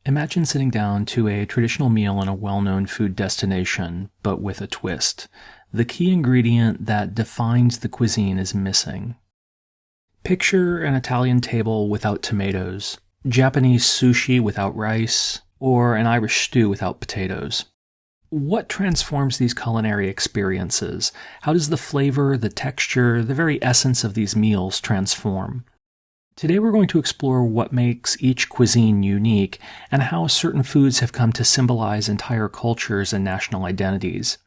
Imagine sitting down to a traditional meal in a well-known food destination, but with a twist. The key ingredient that defines the cuisine is missing. Picture an Italian table without tomatoes, Japanese sushi without rice, or an Irish stew without potatoes. What transforms these culinary experiences? How does the flavor, the texture, the very essence of these meals transform? Today we're going to explore what makes each cuisine unique and how certain foods have come to symbolize entire cultures and national identities.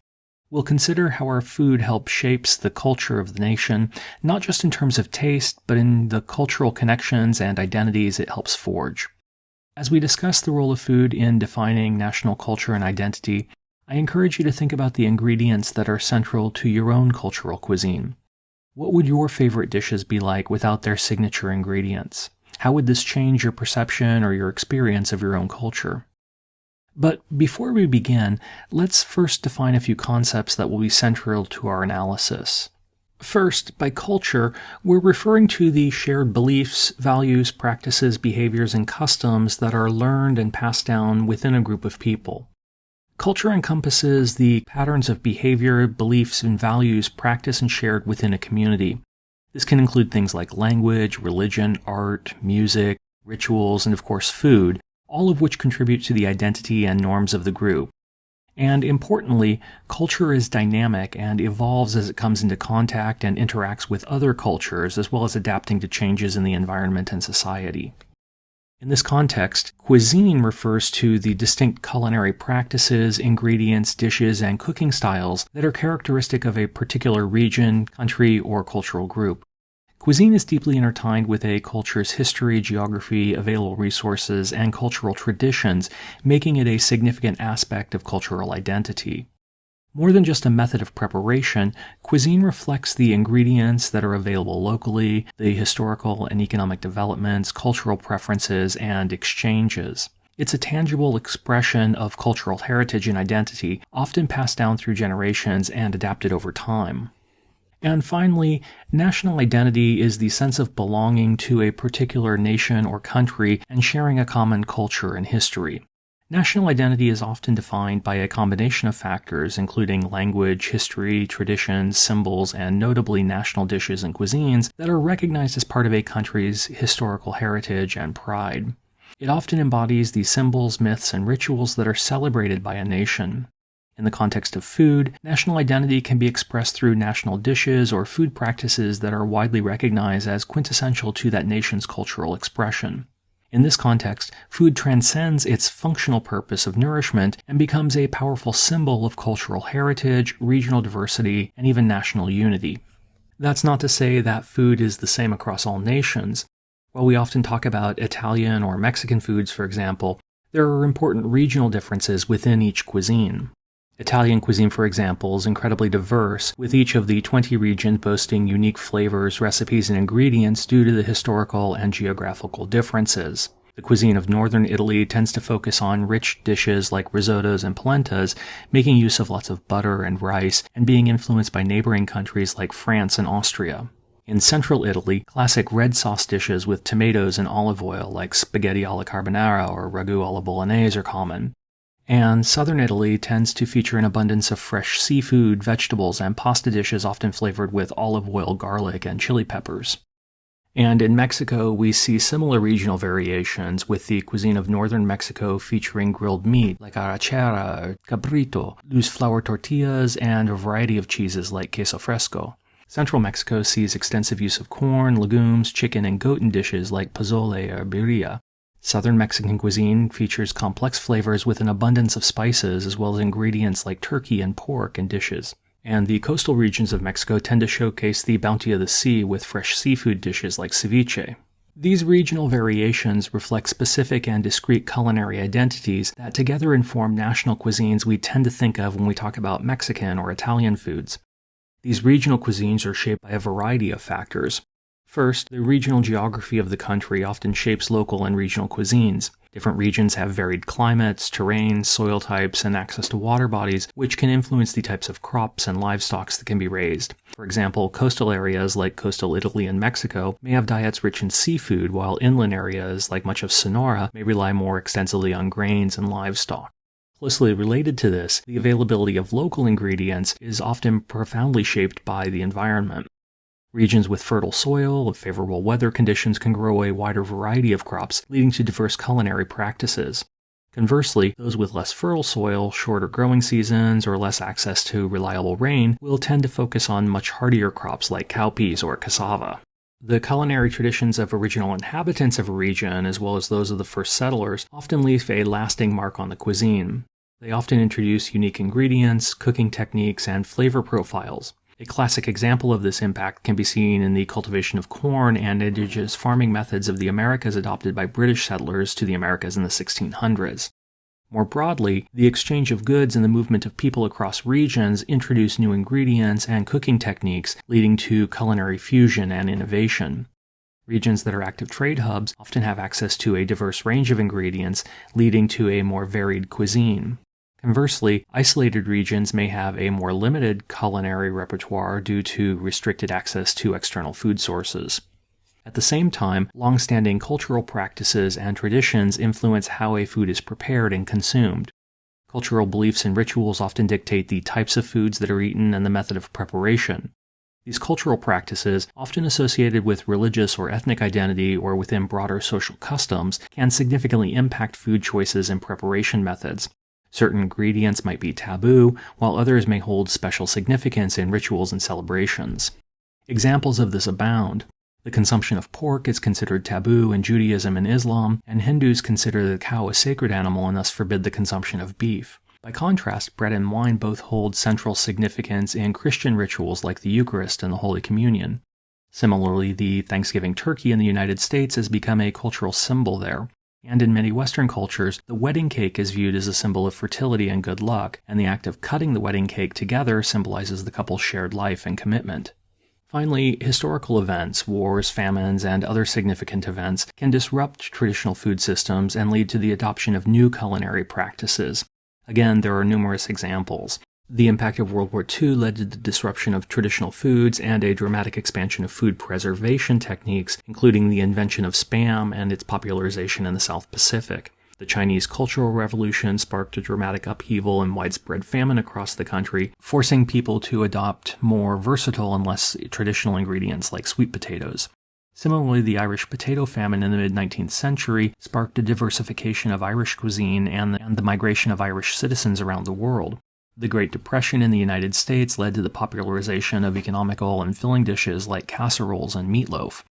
We'll consider how our food helps shapes the culture of the nation, not just in terms of taste, but in the cultural connections and identities it helps forge. As we discuss the role of food in defining national culture and identity, I encourage you to think about the ingredients that are central to your own cultural cuisine. What would your favorite dishes be like without their signature ingredients? How would this change your perception or your experience of your own culture? But before we begin, let's first define a few concepts that will be central to our analysis. First, by culture, we're referring to the shared beliefs, values, practices, behaviors, and customs that are learned and passed down within a group of people. Culture encompasses the patterns of behavior, beliefs, and values practiced and shared within a community. This can include things like language, religion, art, music, rituals, and of course food, all of which contribute to the identity and norms of the group. And importantly, culture is dynamic and evolves as it comes into contact and interacts with other cultures, as well as adapting to changes in the environment and society. In this context, cuisine refers to the distinct culinary practices, ingredients, dishes, and cooking styles that are characteristic of a particular region, country, or cultural group. Cuisine is deeply intertwined with a culture's history, geography, available resources, and cultural traditions, making it a significant aspect of cultural identity. More than just a method of preparation, cuisine reflects the ingredients that are available locally, the historical and economic developments, cultural preferences, and exchanges. It's a tangible expression of cultural heritage and identity, often passed down through generations and adapted over time. And finally, national identity is the sense of belonging to a particular nation or country and sharing a common culture and history. National identity is often defined by a combination of factors, including language, history, traditions, symbols, and notably national dishes and cuisines that are recognized as part of a country's historical heritage and pride. It often embodies the symbols, myths, and rituals that are celebrated by a nation. In the context of food, national identity can be expressed through national dishes or food practices that are widely recognized as quintessential to that nation's cultural expression. In this context, food transcends its functional purpose of nourishment and becomes a powerful symbol of cultural heritage, regional diversity, and even national unity. That's not to say that food is the same across all nations. While we often talk about Italian or Mexican foods, for example, there are important regional differences within each cuisine. Italian cuisine, for example, is incredibly diverse, with each of the 20 regions boasting unique flavors, recipes, and ingredients due to the historical and geographical differences. The cuisine of northern Italy tends to focus on rich dishes like risottos and polentas, making use of lots of butter and rice, and being influenced by neighboring countries like France and Austria. In central Italy, classic red sauce dishes with tomatoes and olive oil like spaghetti alla carbonara or ragu alla bolognese are common. And southern Italy tends to feature an abundance of fresh seafood, vegetables, and pasta dishes often flavored with olive oil, garlic, and chili peppers. And in Mexico, we see similar regional variations, with the cuisine of northern Mexico featuring grilled meat like arrachera or cabrito, loose flour tortillas, and a variety of cheeses like queso fresco. Central Mexico sees extensive use of corn, legumes, chicken, and goat in dishes like pozole or birria. Southern Mexican cuisine features complex flavors with an abundance of spices as well as ingredients like turkey and pork in dishes. And the coastal regions of Mexico tend to showcase the bounty of the sea with fresh seafood dishes like ceviche. These regional variations reflect specific and discrete culinary identities that together inform national cuisines we tend to think of when we talk about Mexican or Italian foods. These regional cuisines are shaped by a variety of factors. First, the regional geography of the country often shapes local and regional cuisines. Different regions have varied climates, terrain, soil types, and access to water bodies, which can influence the types of crops and livestock that can be raised. For example, coastal areas like coastal Italy and Mexico may have diets rich in seafood, while inland areas like much of Sonora may rely more extensively on grains and livestock. Closely related to this, the availability of local ingredients is often profoundly shaped by the environment. Regions with fertile soil and favorable weather conditions can grow a wider variety of crops, leading to diverse culinary practices. Conversely, those with less fertile soil, shorter growing seasons, or less access to reliable rain will tend to focus on much hardier crops like cowpeas or cassava. The culinary traditions of original inhabitants of a region, as well as those of the first settlers, often leave a lasting mark on the cuisine. They often introduce unique ingredients, cooking techniques, and flavor profiles. A classic example of this impact can be seen in the cultivation of corn and indigenous farming methods of the Americas adopted by British settlers to the Americas in the 1600s. More broadly, the exchange of goods and the movement of people across regions introduce new ingredients and cooking techniques, leading to culinary fusion and innovation. Regions that are active trade hubs often have access to a diverse range of ingredients, leading to a more varied cuisine. Conversely, isolated regions may have a more limited culinary repertoire due to restricted access to external food sources. At the same time, long-standing cultural practices and traditions influence how a food is prepared and consumed. Cultural beliefs and rituals often dictate the types of foods that are eaten and the method of preparation. These cultural practices, often associated with religious or ethnic identity or within broader social customs, can significantly impact food choices and preparation methods. Certain ingredients might be taboo, while others may hold special significance in rituals and celebrations. Examples of this abound. The consumption of pork is considered taboo in Judaism and Islam, and Hindus consider the cow a sacred animal and thus forbid the consumption of beef. By contrast, bread and wine both hold central significance in Christian rituals like the Eucharist and the Holy Communion. Similarly, the Thanksgiving turkey in the United States has become a cultural symbol there. And in many Western cultures, the wedding cake is viewed as a symbol of fertility and good luck, and the act of cutting the wedding cake together symbolizes the couple's shared life and commitment. Finally, historical events, wars, famines, and other significant events can disrupt traditional food systems and lead to the adoption of new culinary practices. Again, there are numerous examples. The impact of World War II led to the disruption of traditional foods and a dramatic expansion of food preservation techniques, including the invention of Spam and its popularization in the South Pacific. The Chinese Cultural Revolution sparked a dramatic upheaval and widespread famine across the country, forcing people to adopt more versatile and less traditional ingredients like sweet potatoes. Similarly, the Irish potato famine in the mid-19th century sparked a diversification of Irish cuisine and the migration of Irish citizens around the world. The Great Depression in the United States led to the popularization of economical and filling dishes like casseroles and meatloaf.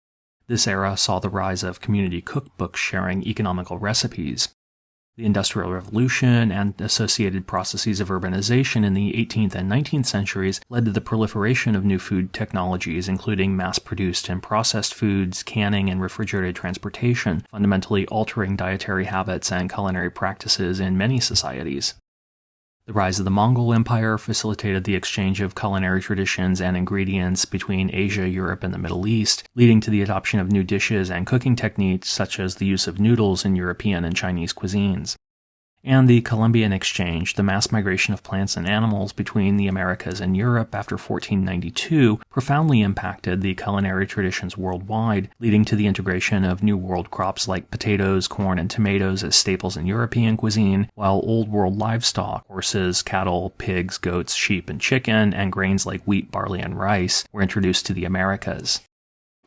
This era saw the rise of community cookbooks sharing economical recipes. The Industrial Revolution and associated processes of urbanization in the 18th and 19th centuries led to the proliferation of new food technologies, including mass-produced and processed foods, canning, and refrigerated transportation, fundamentally altering dietary habits and culinary practices in many societies. The rise of the Mongol Empire facilitated the exchange of culinary traditions and ingredients between Asia, Europe, and the Middle East, leading to the adoption of new dishes and cooking techniques such as the use of noodles in European and Chinese cuisines. And the Columbian Exchange, the mass migration of plants and animals between the Americas and Europe after 1492, profoundly impacted the culinary traditions worldwide, leading to the integration of New World crops like potatoes, corn, and tomatoes as staples in European cuisine, while Old World livestock, horses, cattle, pigs, goats, sheep, and chicken, and grains like wheat, barley, and rice, were introduced to the Americas.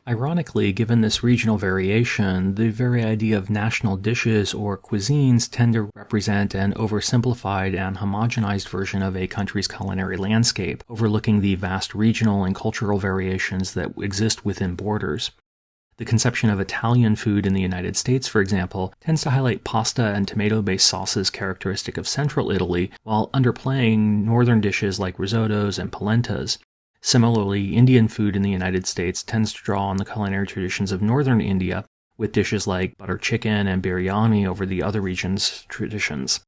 Ironically, given this regional variation, the very idea of national dishes or cuisines tend to represent an oversimplified and homogenized version of a country's culinary landscape, overlooking the vast regional and cultural variations that exist within borders. The conception of Italian food in the United States, for example, tends to highlight pasta and tomato-based sauces characteristic of central Italy, while underplaying northern dishes like risottos and polentas. Similarly, Indian food in the United States tends to draw on the culinary traditions of northern India, with dishes like butter chicken and biryani over the other region's traditions.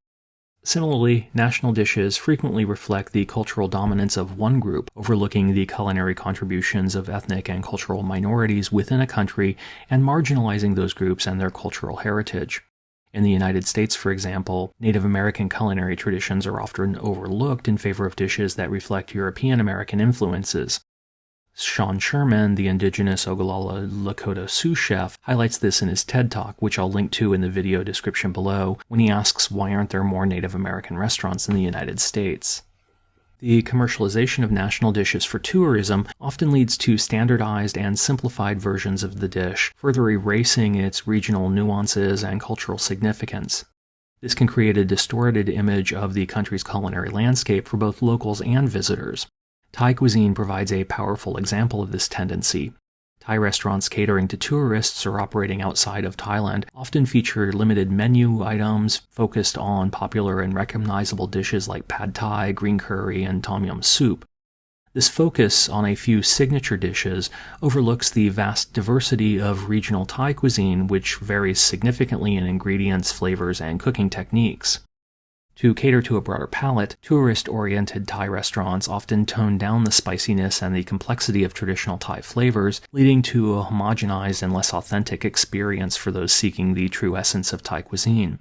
Similarly, national dishes frequently reflect the cultural dominance of one group, overlooking the culinary contributions of ethnic and cultural minorities within a country and marginalizing those groups and their cultural heritage. In the United States, for example, Native American culinary traditions are often overlooked in favor of dishes that reflect European American influences. Sean Sherman, the indigenous Ogallala Lakota sous chef, highlights this in his TED Talk, which I'll link to in the video description below, when he asks why aren't there more Native American restaurants in the United States. The commercialization of national dishes for tourism often leads to standardized and simplified versions of the dish, further erasing its regional nuances and cultural significance. This can create a distorted image of the country's culinary landscape for both locals and visitors. Thai cuisine provides a powerful example of this tendency. Thai restaurants catering to tourists or operating outside of Thailand often feature limited menu items focused on popular and recognizable dishes like pad thai, green curry, and tom yum soup. This focus on a few signature dishes overlooks the vast diversity of regional Thai cuisine, which varies significantly in ingredients, flavors, and cooking techniques. To cater to a broader palate, tourist-oriented Thai restaurants often tone down the spiciness and the complexity of traditional Thai flavors, leading to a homogenized and less authentic experience for those seeking the true essence of Thai cuisine.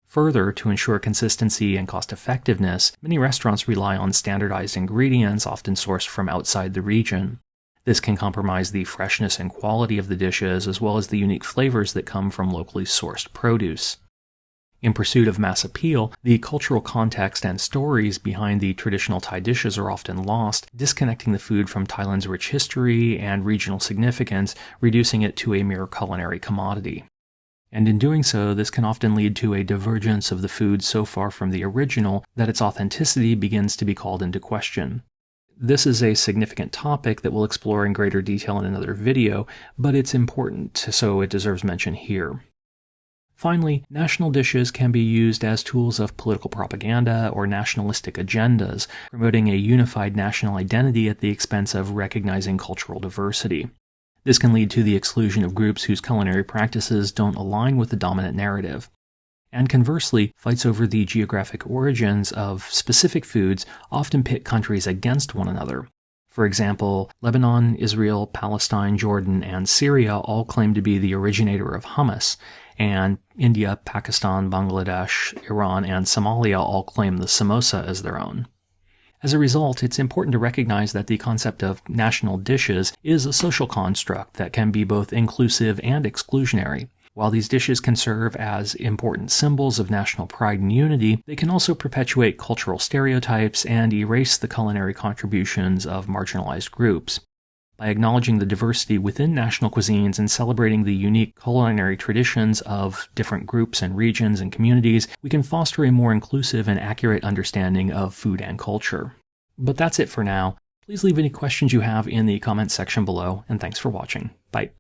Further, to ensure consistency and cost-effectiveness, many restaurants rely on standardized ingredients often sourced from outside the region. This can compromise the freshness and quality of the dishes, as well as the unique flavors that come from locally sourced produce. In pursuit of mass appeal, the cultural context and stories behind the traditional Thai dishes are often lost, disconnecting the food from Thailand's rich history and regional significance, reducing it to a mere culinary commodity. And in doing so, this can often lead to a divergence of the food so far from the original that its authenticity begins to be called into question. This is a significant topic that we'll explore in greater detail in another video, but it's important, so it deserves mention here. Finally, national dishes can be used as tools of political propaganda or nationalistic agendas, promoting a unified national identity at the expense of recognizing cultural diversity. This can lead to the exclusion of groups whose culinary practices don't align with the dominant narrative. And conversely, fights over the geographic origins of specific foods often pit countries against one another. For example, Lebanon, Israel, Palestine, Jordan, and Syria all claim to be the originator of hummus, and India, Pakistan, Bangladesh, Iran, and Somalia all claim the samosa as their own. As a result, it's important to recognize that the concept of national dishes is a social construct that can be both inclusive and exclusionary. While these dishes can serve as important symbols of national pride and unity, they can also perpetuate cultural stereotypes and erase the culinary contributions of marginalized groups. By acknowledging the diversity within national cuisines and celebrating the unique culinary traditions of different groups and regions and communities, we can foster a more inclusive and accurate understanding of food and culture. But that's it for now. Please leave any questions you have in the comments section below, and thanks for watching. Bye.